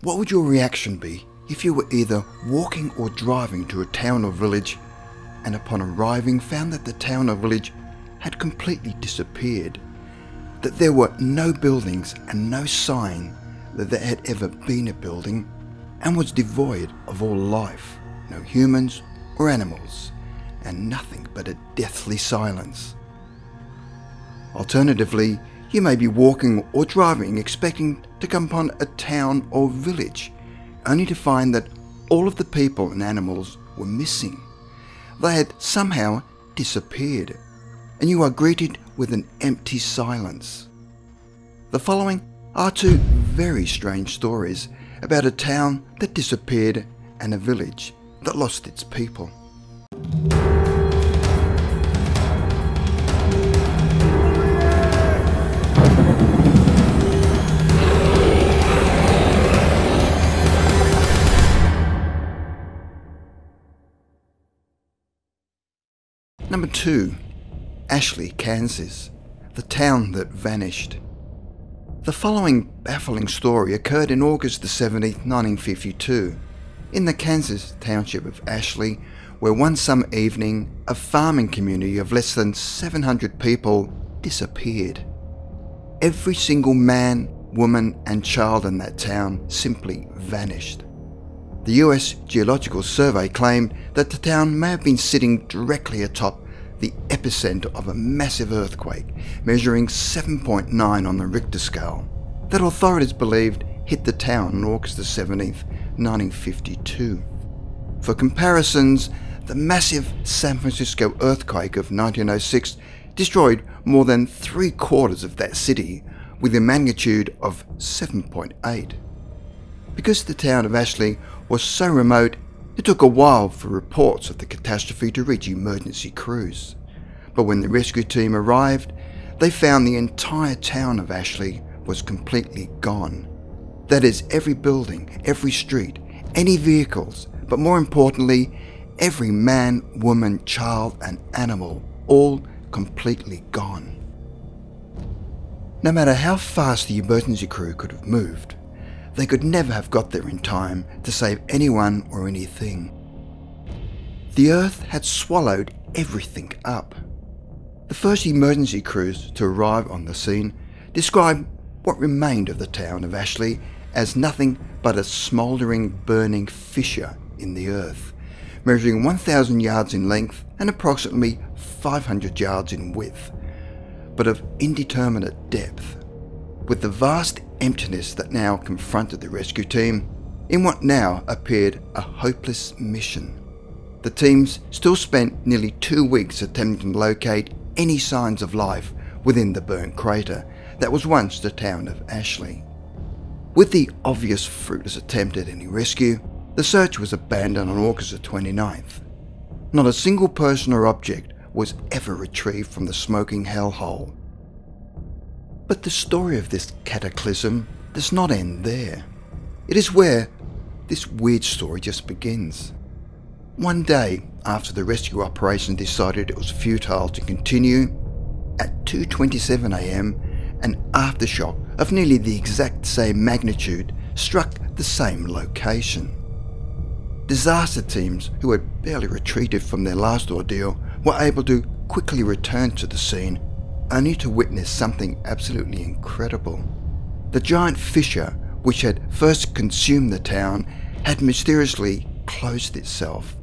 What would your reaction be if you were either walking or driving to a town or village and upon arriving found that the town or village had completely disappeared, that there were no buildings and no sign that there had ever been a building, and was devoid of all life, no humans or animals, and nothing but a deathly silence? Alternatively, you may be walking or driving expecting to come upon a town or village, only to find that all of the people and animals were missing. They had somehow disappeared, and you are greeted with an empty silence. The following are two very strange stories about a town that disappeared and a village that lost its people. Number 2. Ashley, Kansas, the town that vanished. The following baffling story occurred in August the 17th, 1952, in the Kansas township of Ashley, where one summer evening a farming community of less than 700 people disappeared. Every single man, woman and child in that town simply vanished. The US Geological Survey claimed that the town may have been sitting directly atop the epicenter of a massive earthquake measuring 7.9 on the Richter scale that authorities believed hit the town on August the 17th, 1952. For comparisons, the massive San Francisco earthquake of 1906 destroyed more than 3/4 of that city with a magnitude of 7.8. Because the town of Ashley was so remote, it took a while for reports of the catastrophe to reach emergency crews. But when the rescue team arrived, they found the entire town of Ashley was completely gone. That is, every building, every street, any vehicles, but more importantly, every man, woman, child and animal, all completely gone. No matter how fast the emergency crew could have moved, they could never have got there in time to save anyone or anything. The earth had swallowed everything up. The first emergency crews to arrive on the scene described what remained of the town of Ashley as nothing but a smouldering, burning fissure in the earth, measuring 1,000 yards in length and approximately 500 yards in width, but of indeterminate depth. With the vast emptiness that now confronted the rescue team in what now appeared a hopeless mission, the teams still spent nearly 2 weeks attempting to locate any signs of life within the burnt crater that was once the town of Ashley. With the obvious fruitless attempt at any rescue, the search was abandoned on August the 29th. Not a single person or object was ever retrieved from the smoking hellhole. But the story of this cataclysm does not end there. It is where this weird story just begins. One day, after the rescue operation decided it was futile to continue, at 2:27 a.m, an aftershock of nearly the exact same magnitude struck the same location. Disaster teams who had barely retreated from their last ordeal were able to quickly return to the scene, only to witness something absolutely incredible. The giant fissure, which had first consumed the town, had mysteriously closed itself.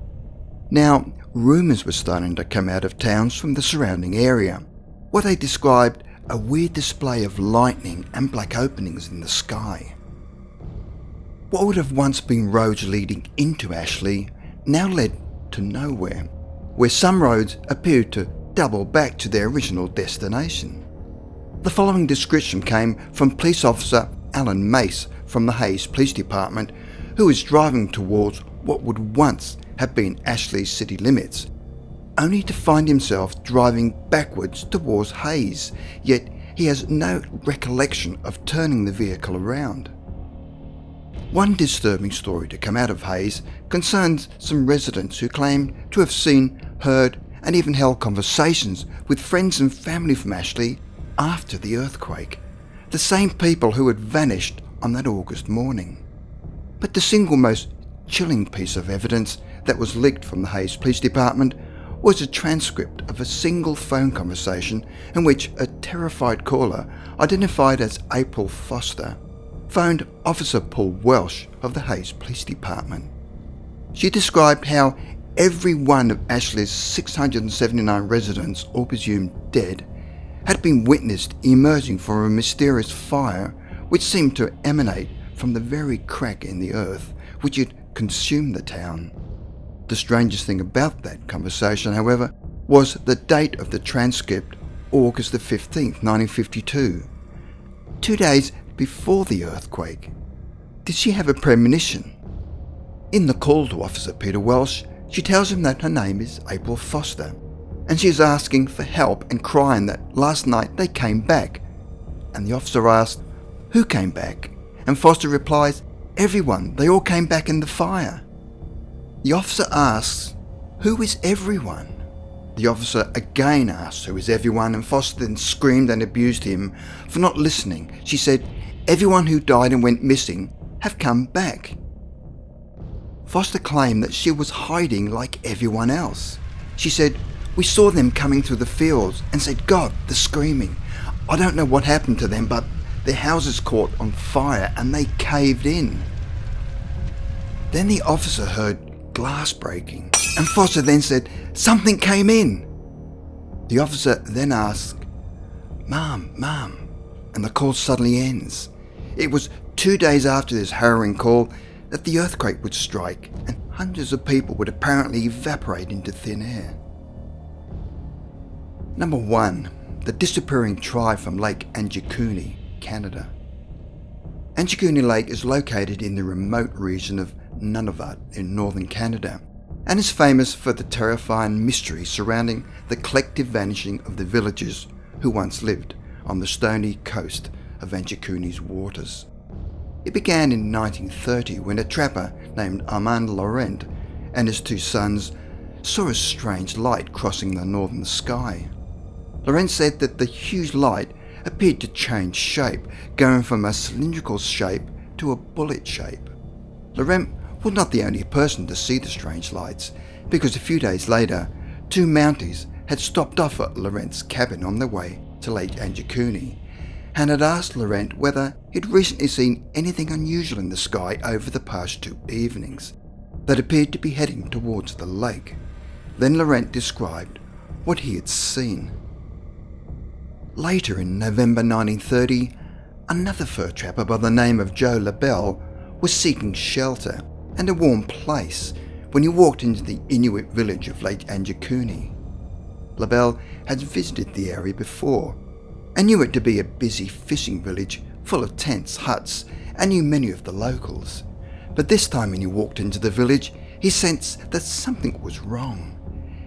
Now, rumours were starting to come out of towns from the surrounding area, where they described a weird display of lightning and black openings in the sky. What would have once been roads leading into Ashley now led to nowhere, where some roads appeared to double back to their original destination. The following description came from police officer Alan Mace from the Hayes Police Department, who was driving towards what would once have been Ashley's city limits, only to find himself driving backwards towards Hayes, yet he has no recollection of turning the vehicle around. One disturbing story to come out of Hayes concerns some residents who claim to have seen, heard and even held conversations with friends and family from Ashley after the earthquake, the same people who had vanished on that August morning. But the single most chilling piece of evidence that was leaked from the Hayes Police Department was a transcript of a single phone conversation in which a terrified caller, identified as April Foster, phoned Officer Paul Welsh of the Hayes Police Department. She described how every one of Ashley's 679 residents, all presumed dead, had been witnessed emerging from a mysterious fire which seemed to emanate from the very crack in the earth which had consumed the town. The strangest thing about that conversation, however, was the date of the transcript, August the 15th, 1952, 2 days before the earthquake. Did she have a premonition? In the call to Officer Peter Welsh, she tells him that her name is April Foster, and she is asking for help and crying that last night they came back. And the officer asks, "Who came back?" And Foster replies, "Everyone, they all came back in the fire." The officer asks, "Who is everyone?" The officer again asks who is everyone, and Foster then screamed and abused him for not listening. She said, "Everyone who died and went missing have come back." Foster claimed that she was hiding like everyone else. She said, "We saw them coming through the fields and said, 'God, they're screaming. I don't know what happened to them, but their houses caught on fire and they caved in.'" Then the officer heard glass breaking, and Foster then said, "Something came in." The officer then asked, "Mom, Mom," and the call suddenly ends. It was 2 days after this harrowing call that the earthquake would strike, and hundreds of people would apparently evaporate into thin air. Number 1. The disappearing tribe from Lake Anjikuni, Canada. Anjikuni Lake is located in the remote region of Nunavut in northern Canada, and is famous for the terrifying mystery surrounding the collective vanishing of the villagers who once lived on the stony coast of Anjikuni's waters. It began in 1930 when a trapper named Armand Laurent and his 2 sons saw a strange light crossing the northern sky. Laurent said that the huge light appeared to change shape, going from a cylindrical shape to a bullet shape. Laurent was not the only person to see the strange lights, because a few days later, 2 Mounties had stopped off at Laurent's cabin on their way to Lake Anjikuni, and had asked Laurent whether he'd recently seen anything unusual in the sky over the past 2 evenings that appeared to be heading towards the lake. Then Laurent described what he had seen. Later in November 1930, another fur trapper by the name of Joe LaBelle was seeking shelter and a warm place when he walked into the Inuit village of Lake Anjikuni. LaBelle had visited the area before and knew it to be a busy fishing village full of tents, huts, and knew many of the locals. But this time when he walked into the village, he sensed that something was wrong.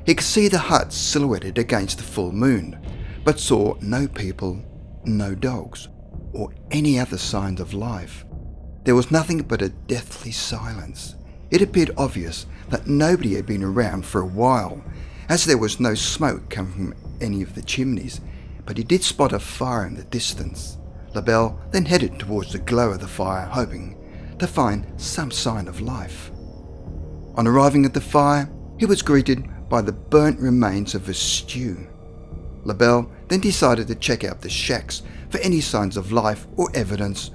He could see the huts silhouetted against the full moon, but saw no people, no dogs, or any other signs of life. There was nothing but a deathly silence. It appeared obvious that nobody had been around for a while, as there was no smoke coming from any of the chimneys, but he did spot a fire in the distance. LaBelle then headed towards the glow of the fire, hoping to find some sign of life. On arriving at the fire, he was greeted by the burnt remains of a stew. LaBelle then decided to check out the shacks for any signs of life or evidence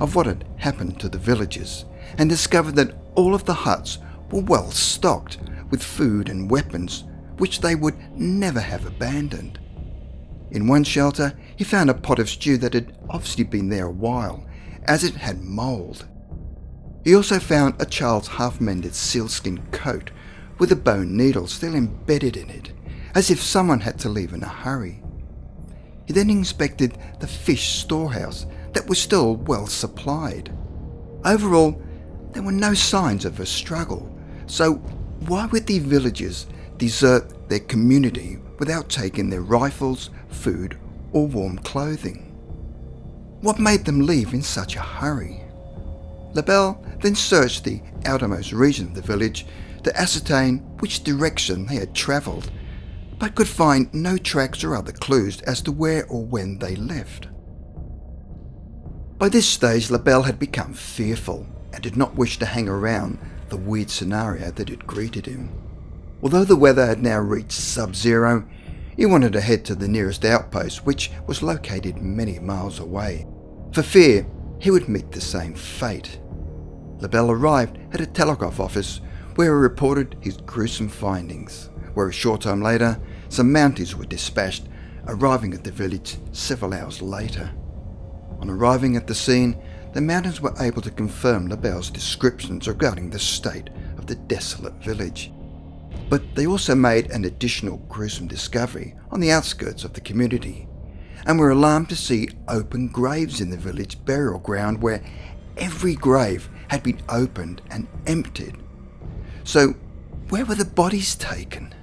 of what had happened to the villagers, and discovered that all of the huts were well stocked with food and weapons which they would never have abandoned. In one shelter, he found a pot of stew that had obviously been there a while, as it had mould. He also found a child's half-mended sealskin coat with a bone needle still embedded in it, as if someone had to leave in a hurry. He then inspected the fish storehouse that was still well supplied. Overall, there were no signs of a struggle, so why would the villagers desert their community without taking their rifles, food, or warm clothing? What made them leave in such a hurry? LaBelle then searched the outermost region of the village to ascertain which direction they had travelled, but could find no tracks or other clues as to where or when they left. By this stage, LaBelle had become fearful. and did not wish to hang around the weird scenario that had greeted him. Although the weather had now reached sub-zero, he wanted to head to the nearest outpost, which was located many miles away, for fear he would meet the same fate. LaBelle arrived at a telegraph office where he reported his gruesome findings, where a short time later some Mounties were dispatched, arriving at the village several hours later. On arriving at the scene, the Mounties were able to confirm LaBelle's descriptions regarding the state of the desolate village. But they also made an additional gruesome discovery on the outskirts of the community, and were alarmed to see open graves in the village burial ground where every grave had been opened and emptied. So where were the bodies taken?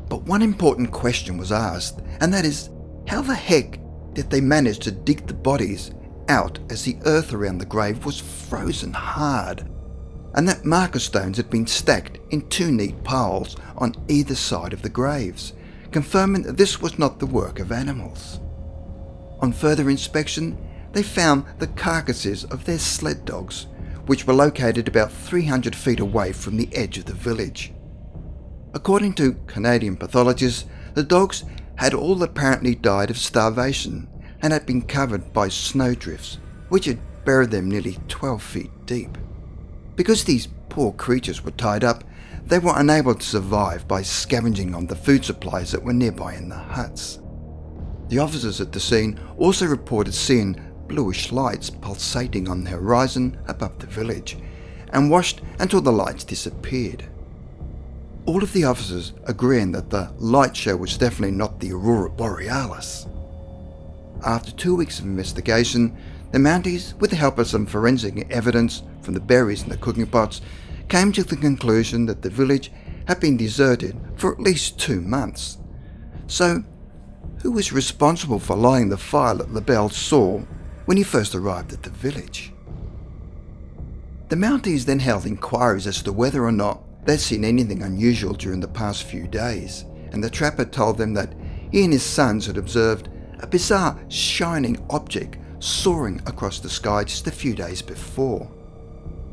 But one important question was asked, and that is, how the heck did they manage to dig the bodies out as the earth around the grave was frozen hard, and that marker stones had been stacked in two neat piles on either side of the graves, confirming that this was not the work of animals. On further inspection, they found the carcasses of their sled dogs, which were located about 300 feet away from the edge of the village. According to Canadian pathologists, the dogs had all apparently died of starvation and had been covered by snowdrifts, which had buried them nearly 12 feet deep. Because these poor creatures were tied up, they were unable to survive by scavenging on the food supplies that were nearby in the huts. The officers at the scene also reported seeing bluish lights pulsating on the horizon above the village, and watched until the lights disappeared. All of the officers agreeing that the light show was definitely not the Aurora Borealis. After 2 weeks of investigation, the Mounties, with the help of some forensic evidence from the berries in the cooking pots, came to the conclusion that the village had been deserted for at least 2 months. So, who was responsible for lighting the fire that LaBelle saw when he first arrived at the village? The Mounties then held inquiries as to whether or not they'd seen anything unusual during the past few days, and the trapper told them that he and his sons had observed a bizarre shining object soaring across the sky just a few days before.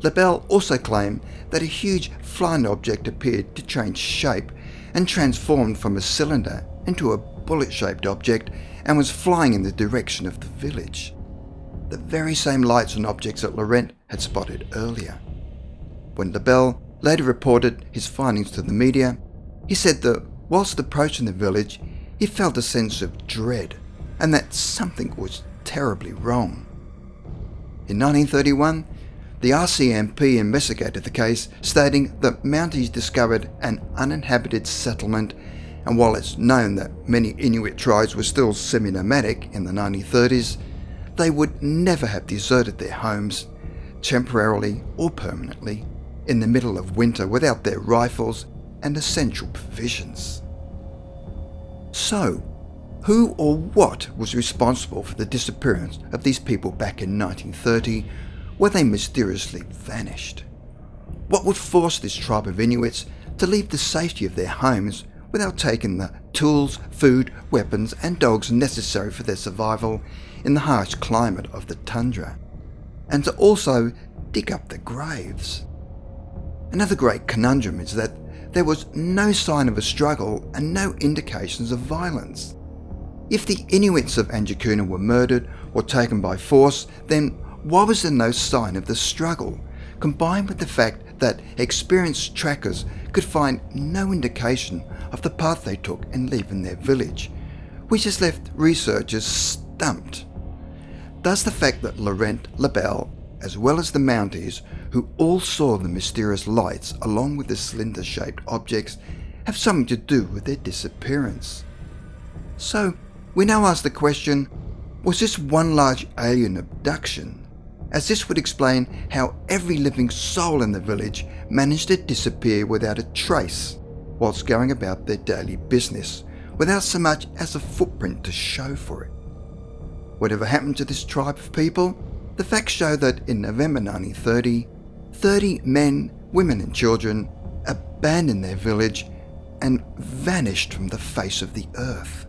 LaBelle also claimed that a huge flying object appeared to change shape and transformed from a cylinder into a bullet-shaped object and was flying in the direction of the village. The very same lights and objects that Laurent had spotted earlier. When LaBelle later reported his findings to the media, he said that whilst approaching the village, he felt a sense of dread and that something was terribly wrong. In 1931, the RCMP investigated the case, stating that Mounties discovered an uninhabited settlement, and while it's known that many Inuit tribes were still semi-nomadic in the 1930s, they would never have deserted their homes, temporarily or permanently, in the middle of winter without their rifles and essential provisions. So, who or what was responsible for the disappearance of these people back in 1930, where they mysteriously vanished? What would force this tribe of Inuits to leave the safety of their homes without taking the tools, food, weapons and dogs necessary for their survival in the harsh climate of the tundra, and to also dig up the graves? Another great conundrum is that there was no sign of a struggle and no indications of violence. If the Inuits of Anjakuna were murdered or taken by force, then why was there no sign of the struggle, combined with the fact that experienced trackers could find no indication of the path they took in leaving their village, which has left researchers stumped? Does the fact that Laurent, LaBelle, as well as the Mounties, who all saw the mysterious lights along with the cylinder-shaped objects, have something to do with their disappearance? So, we now ask the question, was this one large alien abduction? As this would explain how every living soul in the village managed to disappear without a trace, whilst going about their daily business, without so much as a footprint to show for it. Whatever happened to this tribe of people? The facts show that in November 1930, 30 men, women and children abandoned their village and vanished from the face of the earth.